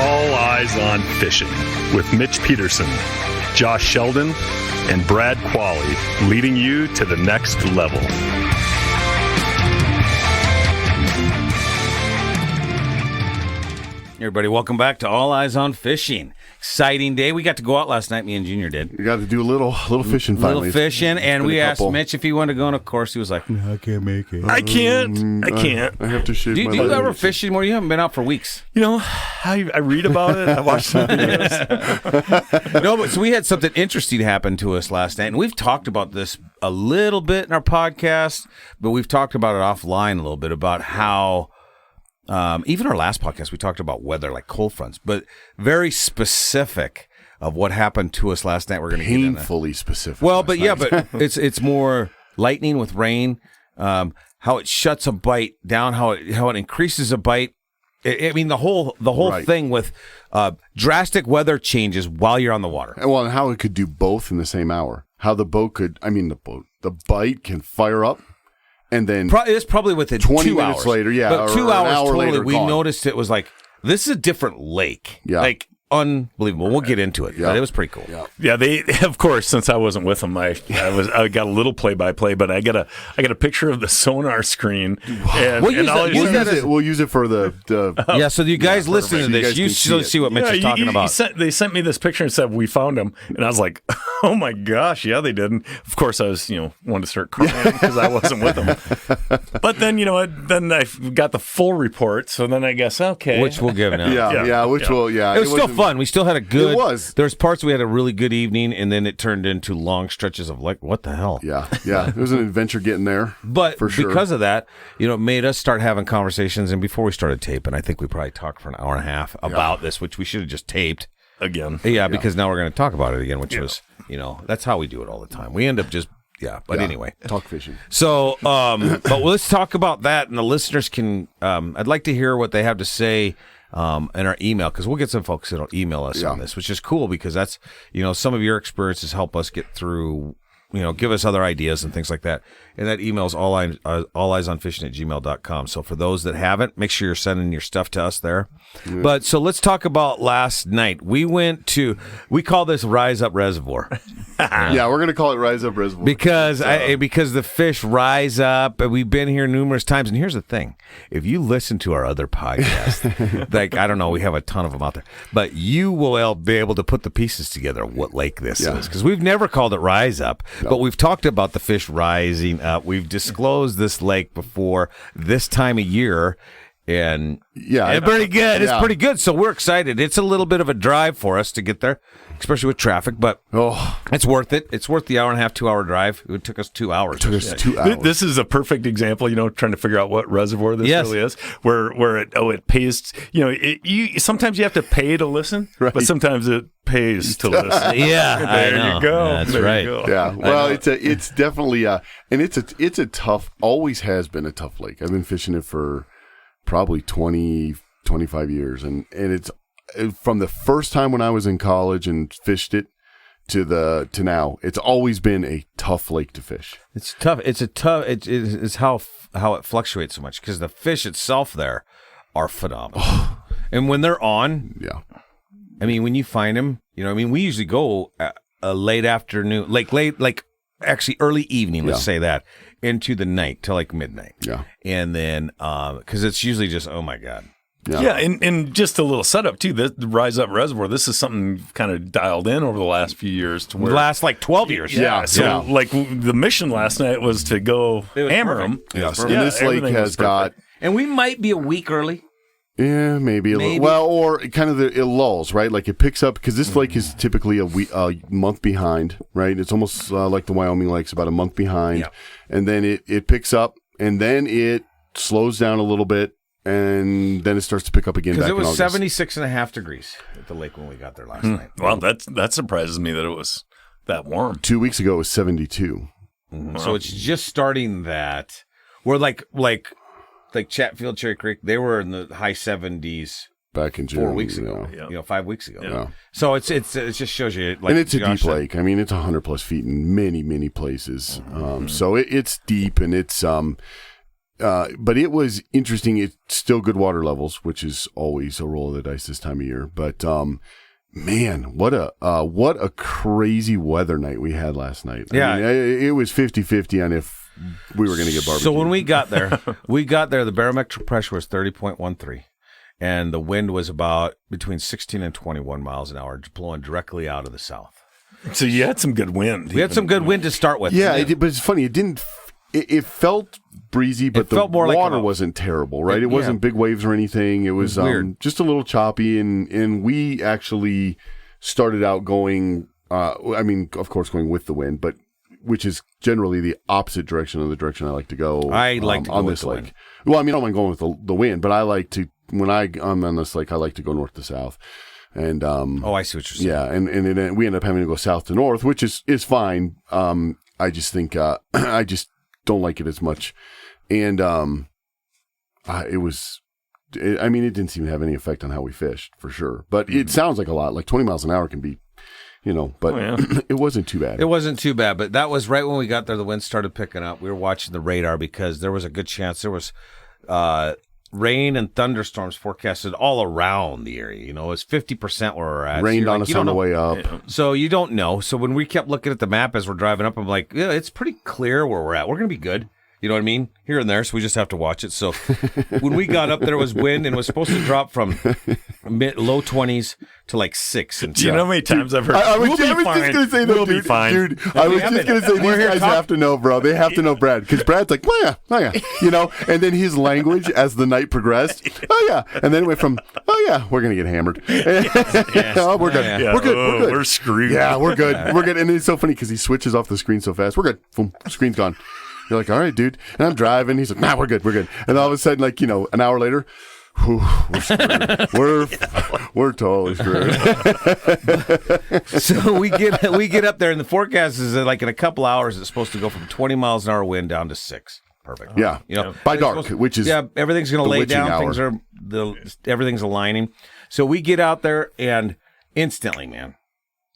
All Eyes on Fishing with Mitch Peterson, Josh Sheldon, and Brad Qualley, leading you to the next level. Everybody, welcome back to All Eyes on Fishing. Exciting day. We got to go out last night, me and Junior did. We got to do a little fishing finally. Little fishing, and we asked Mitch if he wanted to go, and of course he was like, no, I can't make it. I can't. I have to shave my Do you ever fish anymore? You haven't been out for weeks. You know, I read about it. I watch some videos. No, but so we had something interesting happen to us last night, and we've talked about this a little bit in our podcast, but we've talked about it offline a little bit about how even our last podcast, we talked about weather, like cold fronts, but very specific of what happened to us last night. We're going to get painfully specific. Well, but yeah, but it's more lightning with rain, how it shuts a bite down, how it increases a bite. I mean, the whole right. thing with drastic weather changes while you're on the water. Well, and how it could do both in the same hour. How the bite can fire up. And then it's probably within 20 2 minutes hours. later, yeah. But 2 hours totally, later, we noticed it was like, this is a different lake. Yeah. Like, unbelievable. We'll get into it. Yeah. But it was pretty cool. Yeah, they of course, since I wasn't with them, I got a little play-by-play, but I got a picture of the sonar screen. And, we'll use it for the yeah, so you guys listen to this. You see what Mitch is talking about. They sent me this picture and said, we found him. And I was like, oh my gosh, yeah, they did. And of course, I was, wanted to start crying because I wasn't with them. But then, then I got the full report. So then I guess, okay. Which we'll give now. Yeah. It was still fun. We still had a good. It was. There's parts we had a really good evening, and then it turned into long stretches of like, what the hell? Yeah. It was an adventure getting there. But for sure. Because of that, it made us start having conversations. And before we started taping, I think we probably talked for an hour and a half about this, which we should have just taped again. Yeah, because now we're going to talk about it again, which was, that's how we do it all the time. We end up just. Yeah, but anyway. Talk fishing. So, but let's talk about that, and the listeners can, I'd like to hear what they have to say in our email, because we'll get some folks that'll email us on this, which is cool, because that's, some of your experiences help us get through, give us other ideas and things like that. And that email is alleyesonfishing@gmail.com. So for those that haven't, make sure you're sending your stuff to us there. Mm-hmm. But so let's talk about last night. We call this Rise Up Reservoir. Yeah, we're going to call it Rise Up Reservoir. Because the fish rise up, and we've been here numerous times. And here's the thing. If you listen to our other podcasts, like, I don't know, we have a ton of them out there, but you will be able to put the pieces together of what lake this is. Because we've never called it Rise Up, but we've talked about the fish rising up. We've disclosed this lake before this time of year. And it's pretty good. It's pretty good. So we're excited. It's a little bit of a drive for us to get there, especially with traffic, but it's worth it. It's worth the 1.5 to 2 hour drive. It took us 2 hours. 2 hours. This is a perfect example, trying to figure out what reservoir this really is, where it pays, sometimes you have to pay to listen, but sometimes it pays to listen. There you go. That's right. Yeah. Well, it's definitely and it's a tough, always has been a tough lake. I've been fishing it for probably 20, 25 years. And it's from the first time when I was in college and fished it to now, it's always been a tough lake to fish. It's tough. It's how it fluctuates so much, because the fish itself there are phenomenal. And when they're on, I mean, when you find them, we usually go a late afternoon, actually early evening, let's say that, into the night till like midnight. Yeah. And then, because it's usually just, oh my God. Yeah, and just a little setup too. The Rise Up Reservoir, this is something kind of dialed in over the last few years. To where last like 12 years. So like the mission last night was to go hammer them. Yes, and this lake has got... And we might be a week early. Yeah, maybe a little. Well, or kind of it lulls, right? Like it picks up, because this lake is typically a month behind, right? It's almost like the Wyoming lakes, about a month behind. Yeah. And then it picks up, and then it slows down a little bit, and then it starts to pick up again. Because it was 76.5 degrees at the lake when we got there last night. Well, that surprises me that it was that warm. 2 weeks ago, it was 72. Mm-hmm. Wow. So it's just starting that. We're like Chatfield, Cherry Creek, they were in the high 70s back in June, 4 weeks ago. 5 weeks ago. Yeah. So it just shows you, like, and it's Josh a deep lake. I mean, it's 100+ feet in many, many places. So it's deep, and it's but it was interesting. It's still good water levels, which is always a roll of the dice this time of year. But man, what a crazy weather night we had last night. Yeah. I mean, it was 50-50 on if we were going to get barbecue. So when we got there, the barometric pressure was 30.13. And the wind was about between 16 and 21 miles an hour, blowing directly out of the south. So you had some good wind. We had some good wind to start with. Yeah, but it's funny. It didn't. It felt breezy, but the water wasn't terrible, right? It wasn't big waves or anything. It was weird. Just a little choppy, and we actually started out going. I mean, of course, going with the wind, but which is generally the opposite direction of the direction I like to go. I like to go on with this the lake. wind. Well, I mean, I don't mind going with the wind, but I like to when I'm on this lake, I like to go north to south. And I see what you're saying. yeah, and we end up having to go south to north, which is fine. I just think I just don't like it as much, and it was. I mean, it didn't seem to have any effect on how we fished for sure. But it sounds like a lot. Like 20 miles an hour can be, but it wasn't too bad. It wasn't too bad, but that was right when we got there. The wind started picking up. We were watching the radar because there was a good chance there was rain and thunderstorms forecasted all around the area. It was 50% where we're at. Rained on us on the way up. Yeah. So you don't know. So when we kept looking at the map as we're driving up, I'm like, yeah, it's pretty clear where we're at. We're going to be good. You know what I mean? Here and there, so we just have to watch it. So when we got up, there was wind, and it was supposed to drop from low 20s to like 6. And Do you know how many times I've heard, I was we'll just be fine. going to say that, We'll be fine. Dude, I was just going to say, these guys have to know, bro. They have to know Brad. Because Brad's like, oh yeah. And then his language as the night progressed, oh yeah. And then it went from, oh yeah, we're going to get hammered. Oh, we're good. Yeah. We're good. We're good. We're screwed. Yeah, we're good. We're good. And it's so funny because he switches off the screen so fast. We're good. Boom, screen's gone. You're like, all right, dude. And I'm driving. He's like, nah, we're good. We're good. And all of a sudden, like, an hour later, whew, we're screwed. We're totally screwed. So we get up there, and the forecast is like in a couple hours, it's supposed to go from 20 miles an hour wind down to 6. Perfect. Yeah. By dark, which is everything's going to lay down. hour. Everything's aligning. So we get out there, and instantly, man,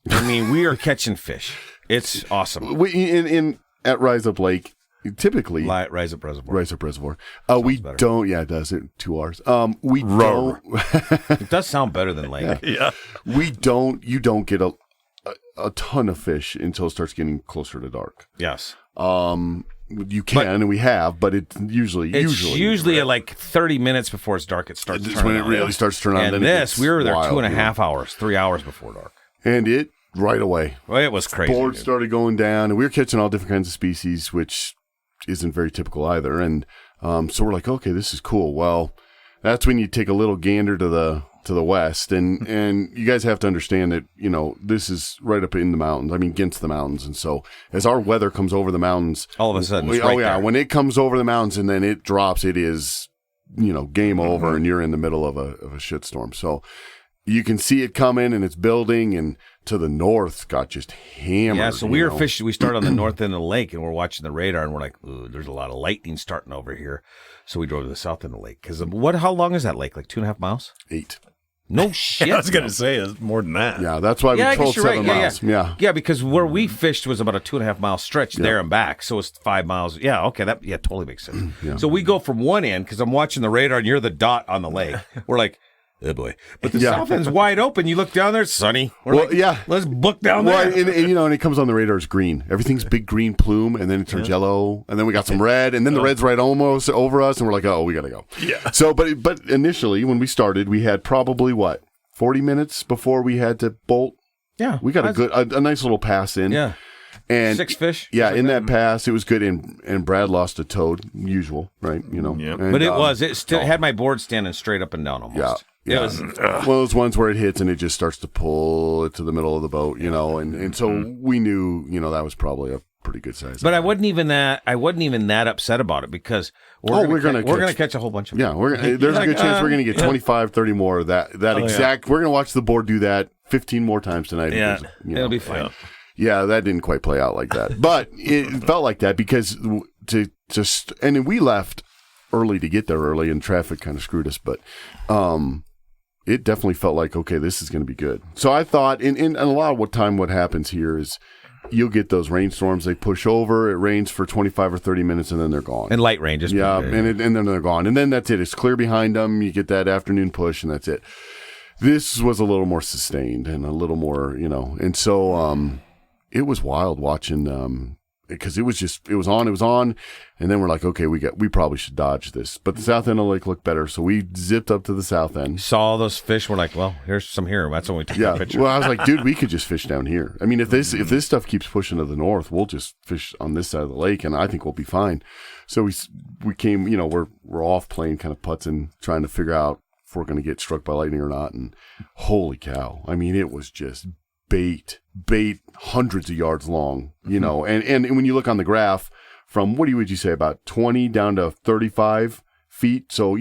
I mean, we are catching fish. It's awesome. At Rise Up Lake. Typically, Rise Up Reservoir. We better. don't. Yeah, it does. 2 hours. We Roar. don't. It does sound better than lake. Yeah. We don't. You don't get a ton of fish until it starts getting closer to dark. Yes. You can, and we have, but it's usually at like 30 minutes before it's dark. It starts. It's when it really starts to turn on. And then we were there wild, 2.5 hours, 3 hours before dark. And it right away. Well, it was crazy. Boards started going down, and we were catching all different kinds of species, which isn't very typical either. And so we're like, okay, this is cool. Well, that's when you take a little gander to the west, and you guys have to understand that this is right up in the mountains. I mean, against the mountains. And so as our weather comes over the mountains, all of a sudden, there. When it comes over the mountains and then it drops, it is game over, and you're in the middle of a shitstorm. So you can see it coming, and it's building, and to the north got just hammered. Yeah, so we were fishing. We started on the north end of the lake, and we're watching the radar, and we're like, ooh, there's a lot of lightning starting over here. So we drove to the south end of the lake. Because how long is that lake? Like 2.5 miles? 8. No shit. I was going to say it's more than that. Yeah, that's why we told 7 miles. Yeah, because where we fished was about a 2.5 mile stretch there and back. So it's 5 miles. Yeah, okay, that totally makes sense. Yeah. So we go from one end, because I'm watching the radar, and you're the dot on the lake. We're like, oh boy. But the south end's wide open. You look down there, it's sunny. Let's book down there. And it comes on the radar as green. Everything's big green plume, and then it turns yellow, and then we got some red, and then the red's right almost over us, and we're like, oh, we got to go. Yeah. So, but initially, when we started, we had probably, 40 minutes before we had to bolt? Yeah. We got a nice little pass in. Yeah. And 6 fish. Yeah, in that pass, it was good. And Brad lost a toad, usual, right? Yeah. And, but it still had my board standing straight up and down almost. Yeah. It was one of those ones where it hits and it just starts to pull it to the middle of the boat, and so we knew, that was probably a pretty good size. But I wasn't even that upset about it, because we're gonna catch a whole bunch of them. Yeah, there's a good chance we're gonna get 25, 30 more of that exact. Yeah. We're gonna watch the board do that 15 more times tonight. Yeah, it'll be fine. Yeah, that didn't quite play out like that, but it felt like that because and we left early to get there early, and traffic kind of screwed us, but it definitely felt like, okay, this is going to be good. So I thought, in a lot of what happens here is you'll get those rainstorms. They push over. It rains for 25 or 30 minutes, and then they're gone. And light rain, just and then they're gone. And then that's it. It's clear behind them. You get that afternoon push, and that's it. This was a little more sustained and a little more, And so it was wild watching because it was on, and then we're like, okay, we probably should dodge this. But the south end of the lake looked better, so we zipped up to the south end. Saw all those fish. We're like, well, here's some here. That's when we took a picture. Well, I was like, dude, we could just fish down here. I mean, if this stuff keeps pushing to the north, we'll just fish on this side of the lake, and I think we'll be fine. So we came, we're off playing kind of putts and trying to figure out if we're going to get struck by lightning or not. And holy cow, I mean, it was just bait hundreds of yards long, and when you look on the graph from what would you say, about 20 down to 35 feet, so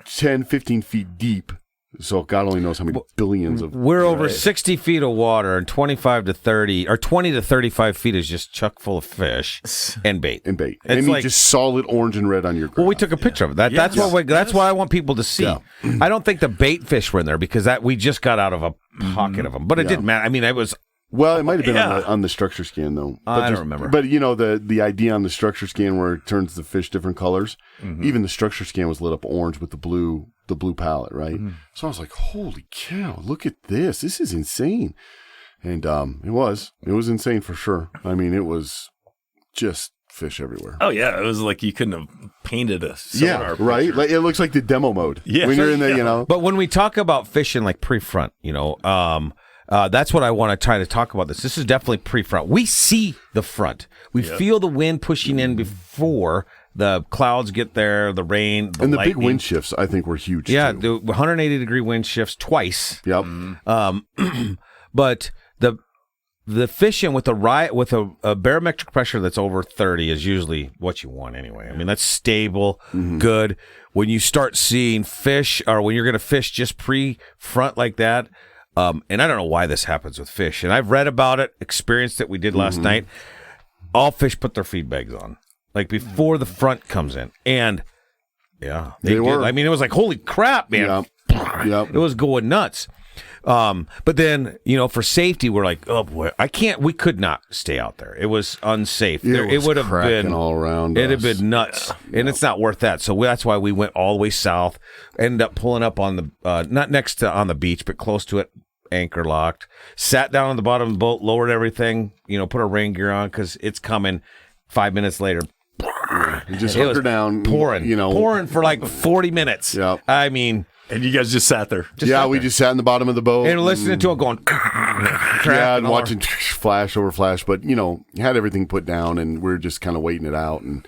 10 15 feet deep, so God only knows how many billions of we're over 60 feet of water, and 25 to 30 or 20 to 35 feet is just chock full of fish and bait it's like just solid orange and red on your graph. Well, we took a picture of that. That's what I want people to see. I don't think the bait fish were in there because we just got out of a pocket of them, but it didn't matter. I mean, it was. Well, it might have been on the structure scan, though. I don't remember. But, the idea on the structure scan where it turns the fish different colors, even the structure scan was lit up orange with the blue palette, right? So I was like, holy cow, look at this. This is insane. And it was insane for sure. I mean, it was just fish everywhere. Oh, yeah. It was like you couldn't have painted a sonar picture. Right? Like, it looks like the demo mode. Yeah. When you're in there, But when we talk about fishing like pre-front, that's what I want to try to talk about this. This is definitely pre-front. We see the front. We feel the wind pushing in before the clouds get there, the rain, the and the lightning. big wind shifts, I think, were huge, Yeah, too. the 180-degree wind shifts twice. Yep. But the fishing with a barometric pressure that's over 30 is usually what you want anyway. I mean, that's stable, good. When you start seeing fish, or when you're going to fish just pre-front like that, and I don't know why this happens with fish, and I've read about it, experienced it. We did last night. All fish put their feed bags on, like before the front comes in, and they were. I mean, it was like, holy crap, man! Yep. It was going nuts. But then, for safety, we're like, oh boy, we could not stay out there. It was unsafe. It would have been all around. It'd have been nuts, and it's not worth that. So that's why we went all the way south. Ended up pulling up on the not next to on the beach, but close to it. Anchor locked, sat down on the bottom of the boat, lowered everything, put our rain gear on because it's coming. 5 minutes later, you just hooked her down, pouring for like 40 minutes. Yeah, I mean, and you guys just sat there. We just sat in the bottom of the boat and listening to it going, and watching flash over flash. But had everything put down, and we are just kind of waiting it out. And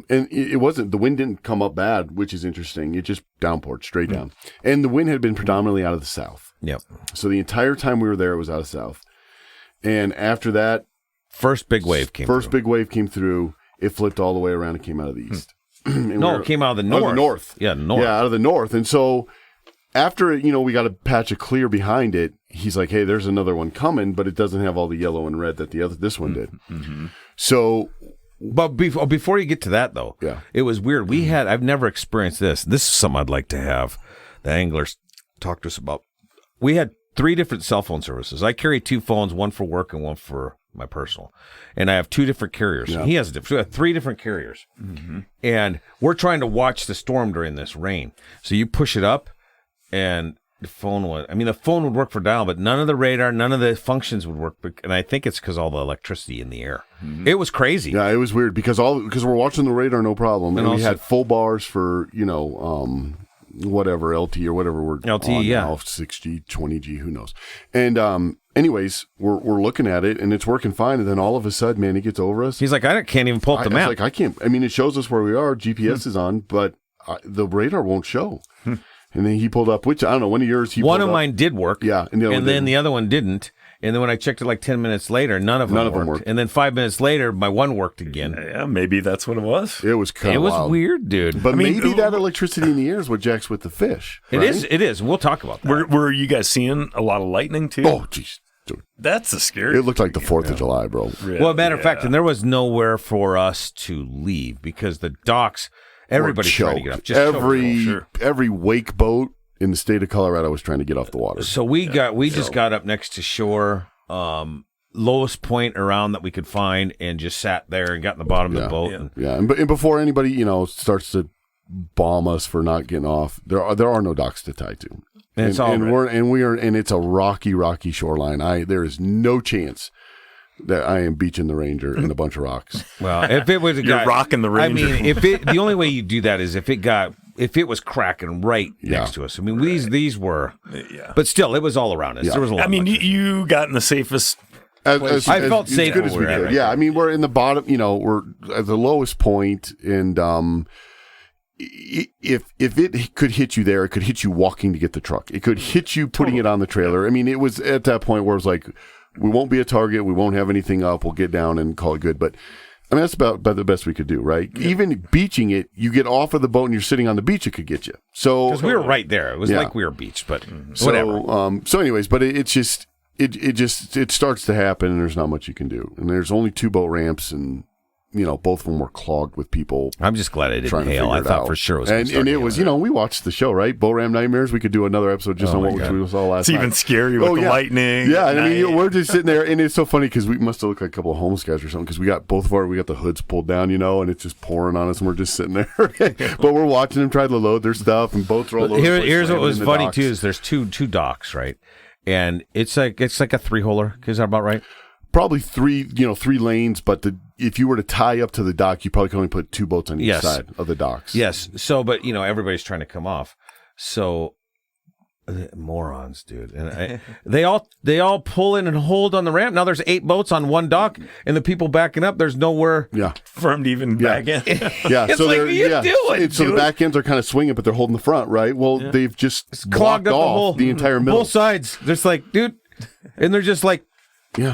it wasn't, the wind didn't come up bad, which is interesting. It just downpoured straight down. And the wind had been predominantly out of the south. Yep. So the entire time we were there, it was out of south. And after that, first big wave came through. It flipped all the way around and came out of the east. It came out of the north. Out of the north. Yeah, north. Yeah, out of the north. And so after, we got a patch of clear behind it, he's like, hey, there's another one coming, but it doesn't have all the yellow and red that this one did. So... But before you get to that, though, it was weird. I've never experienced this. This is something I'd like to have the anglers talk to us about. We had 3 different cell phone services. I carry 2 phones, one for work and one for my personal. And I have 2 different carriers. Yeah. He has 3 different carriers. And we're trying to watch the storm during this rain. So you push it up, and the phone would work for dial, but none of the radar, none of the functions would work. And I think it's because all the electricity in the air. It was crazy. Yeah, it was weird because we're watching the radar, no problem, and we had full bars for whatever LT or whatever we're LTE, on now, 6G, 20G, who knows. And anyways, we're looking at it and it's working fine, and then all of a sudden, man, he gets over us. He's like, I can't even pull up the map. Like, I can't. I mean, it shows us where we are. GPS is on, but the radar won't show. And then he pulled up, which I don't know, one of yours. One of mine did work. Yeah, and then the other one didn't. And then when I checked it like 10 minutes later, none of them worked. And then 5 minutes later, my one worked again. Yeah, maybe that's what it was. It was kind of wild. It was weird, dude. But maybe that electricity in the air is what jacks with the fish. Right? It is. We'll talk about that. Were you guys seeing a lot of lightning, too? Oh, jeez. That's a scary. It looked like the 4th of July, bro. Really? Well, matter of fact, and there was nowhere for us to leave because the docks, everybody tried to get up. Just every wake boat in the state of Colorado was trying to get off the water. So we just got up next to shore. lowest point around that we could find and just sat there and got in the bottom of the boat. Yeah. And before anybody, starts to bomb us for not getting off, there are no docks to tie to. And it's all and it's a rocky shoreline. There is no chance that I am beaching the Ranger in a bunch of rocks. Well, if it was You're rocking the Ranger. I mean, the only way you do that is if it was cracking right next to us. I mean, these were, but still, it was all around us. Yeah. There was a lot. I mean, you got in the safest. I felt safe as we did. Yeah, I mean, we're in the bottom. We're at the lowest point, and if it could hit you there, it could hit you walking to get the truck. It could hit you putting it on the trailer. I mean, it was at that point where it was like, we won't be a target. We won't have anything up. We'll get down and call it good. But I mean, that's about the best we could do, right? Yeah. Even beaching it, you get off of the boat and you're sitting on the beach, it could get you. So because we were right there. It was like we were beached, but whatever. So anyways, but it starts to happen and there's not much you can do. And there's only 2 boat ramps and both of them were clogged with people. I'm just glad I didn't hail. I thought for sure it was. And it was, we watched the show, right? Boat Ram Nightmares. We could do another episode just on what we saw last night. It's even scary with the lightning. Yeah, and I mean, we're just sitting there, and it's so funny because we must have looked like a couple of homeless guys or something because we got the hoods pulled down, and it's just pouring on us, and we're just sitting there. But we're watching them try to load their stuff, and boats are all over. Here's what was funny too: is there's two docks, right? And it's like a 3-holer. Is that about right? Probably 3 lanes, but if you were to tie up to the dock, you probably could only put 2 boats on each side of the docks. Yes. So, but everybody's trying to come off. So, morons, dude. And they all pull in and hold on the ramp. Now there's 8 boats on one dock, and the people backing up, there's nowhere for them to even back in. Yeah. It's so like, what are you doing? So the back ends are kind of swinging, but they're holding the front, right? Well, they've just clogged up off the entire middle. Both sides. There's like, dude, and they're just like,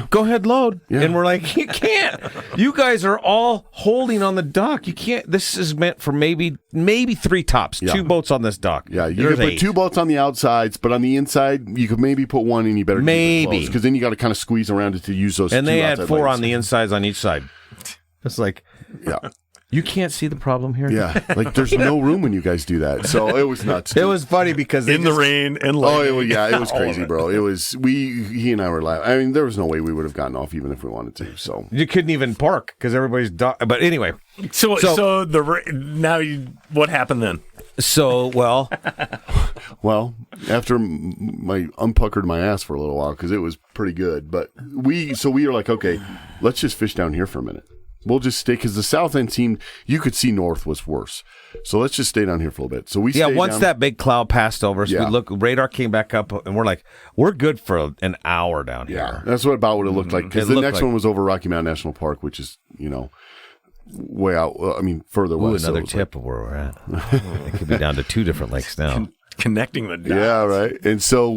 go ahead, load. Yeah. And we're like, you can't. You guys are all holding on the dock. You can't. This is meant for maybe 3 tops. 2 boats on this dock. Yeah, you could put 2 boats on the outsides, but on the inside, you could maybe put 1, and you better keep it close, because then you got to kind of squeeze around it to use those. And 2 they had 4 lanes. on the insides on each side. It's like, you can't see the problem here. Yeah, like there's no room when you guys do that. So it was nuts. It was funny because in the rain and lightning. It was crazy, bro. It was he and I were laughing. I mean, there was no way we would have gotten off even if we wanted to. So you couldn't even park because everybody's. But anyway, so what happened then? So well, after I unpuckered my ass for a little while because it was pretty good. But we were like, okay, let's just fish down here for a minute. We'll just stay because the south end seemed you could see north was worse. So let's just stay down here for a little bit. So we once that big cloud passed over, so we look, radar came back up, and we're like, we're good for an hour down here. Yeah, that's what it looked like because the next one was over Rocky Mountain National Park, which is way out. I mean, further west. Another tip of where we're at. It could be down to 2 different lakes now. Connecting the dots. Yeah, right. And so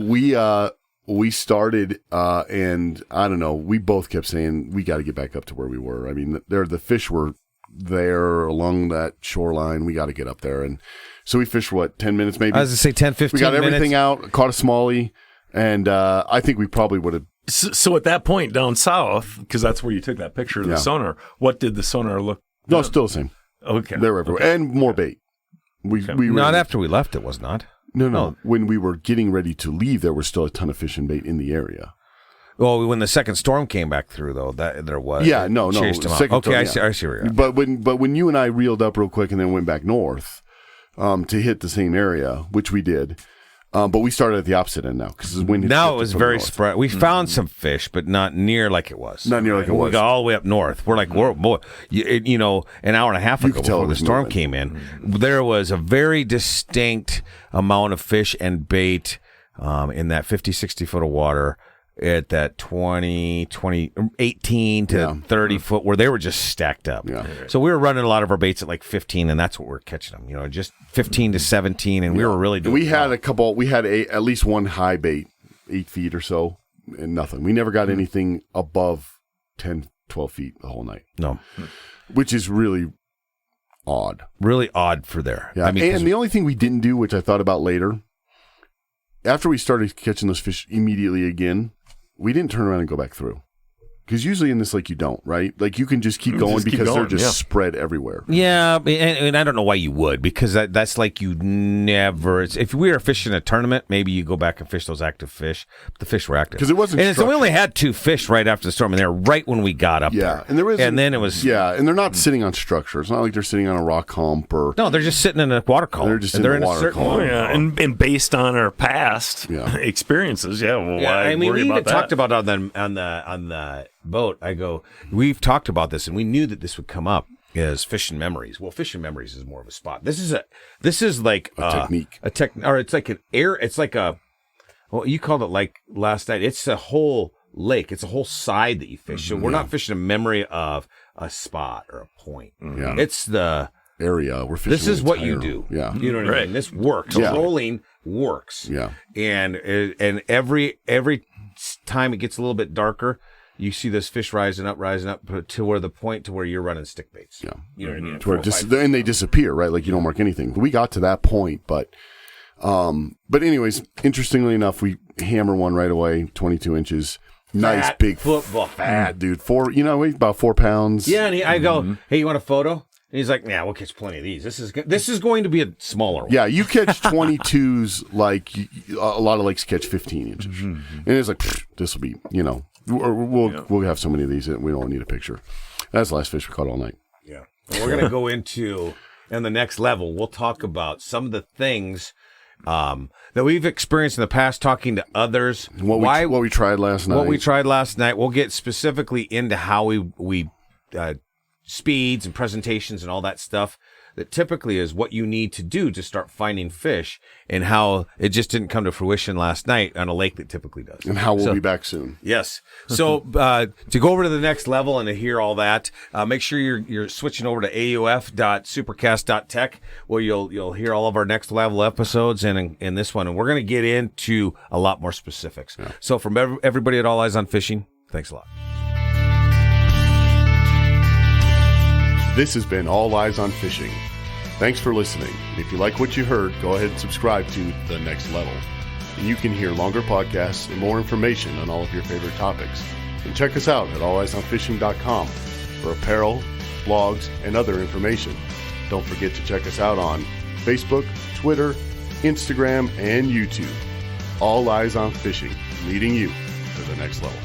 we started, and I don't know, we both kept saying, we got to get back up to where we were. I mean, the fish were there along that shoreline. We got to get up there. And so we fished for 10 minutes maybe? I was going to say 10, 15 minutes. We got everything out, caught a smallie, and I think we probably would have. So at that point down south, because that's where you took that picture of the sonar, what did the sonar look? No, still the same. Okay. They were everywhere. And more bait. We not after we left, it was not. No. When we were getting ready to leave, there was still a ton of fish and bait in the area. Well, when the second storm came back through, though, that there was. Yeah, no. Okay, storm, I see where you're at. But when you and I reeled up real quick and then went back north to hit the same area, which we did, but we started at the opposite end now because the wind. Now it was very spread. We found some fish, but not near like it was. Not near like it was. We got all the way up north. We're like, boy, an hour and a half ago before the storm came in, there was a very distinct amount of fish and bait in that 50, 60 foot of water at that 18 to 30 foot where they were just stacked up. Yeah. So we were running a lot of our baits at like 15, and that's what we're catching them, just 15 to 17, and we were really doing at least one high bait, 8 feet or so, and nothing. We never got anything above 10, 12 feet the whole night. No. Which is really odd. Really odd for there. Yeah. And the only thing we didn't do, which I thought about later, after we started catching those fish immediately again, we didn't turn around and go back through. Because usually in this lake you don't, right? Like you can just keep going because they're just spread everywhere. Yeah, and I don't know why you would, because that's like you never. If we were fishing a tournament, maybe you go back and fish those active fish. But the fish were active because it wasn't. And so we only had 2 fish right after the storm, and they were right when we got up there. And there was, and then it was. Yeah, and they're not sitting on structure. It's not like they're sitting on a rock hump or. No, they're just sitting in a water column. They're just in a water column. And based on our past experiences, why we worry even about that? talked about on the boat. We've talked about this, and we knew that this would come up as fishing memories. Well, fishing memories is more of a spot. This is like a technique, or it's like an air. It's like a. Well, you called it like last night. It's a whole lake. It's a whole side that you fish. So we're not fishing a memory of a spot or a point. Yeah, it's the area we're fishing. This is what you do. Yeah, you know what I mean. This works. Trolling works. Yeah, and every time it gets a little bit darker, you see this fish rising up to where the point to where you're running stick baits. Yeah, you know what I mean. To where and they disappear, right? Like you don't mark anything. We got to that point, but anyways, interestingly enough, we hammer one right away, 22 inches. Nice fat big football, fat dude. Weighs about 4 pounds. Yeah, and I go, hey, you want a photo? And he's like, yeah, we'll catch plenty of these. This is going to be a smaller one. Yeah, you catch 22s like a lot of lakes catch 15 inches, and it's like this will be, we'll have so many of these that we don't need a picture. That's the last fish we caught all night. Yeah, and we're gonna go into in the next level. We'll talk about some of the things that we've experienced in the past, talking to others. What we tried last night. We'll get specifically into how we speeds and presentations and all that stuff that typically is what you need to do to start finding fish, and how it just didn't come to fruition last night on a lake that typically does. And how we'll be back soon. Yes. So to go over to the next level and to hear all that, make sure you're switching over to AEOF.supercast.tech, where you'll hear all of our next level episodes and in this one. And we're going to get into a lot more specifics. Yeah. So from everybody at All Eyes on Fishing, thanks a lot. This has been All Eyes on Fishing. Thanks for listening. If you like what you heard, go ahead and subscribe to The Next Level. And you can hear longer podcasts and more information on all of your favorite topics. And check us out at alleyesonfishing.com for apparel, blogs, and other information. Don't forget to check us out on Facebook, Twitter, Instagram, and YouTube. All Eyes on Fishing, leading you to the next level.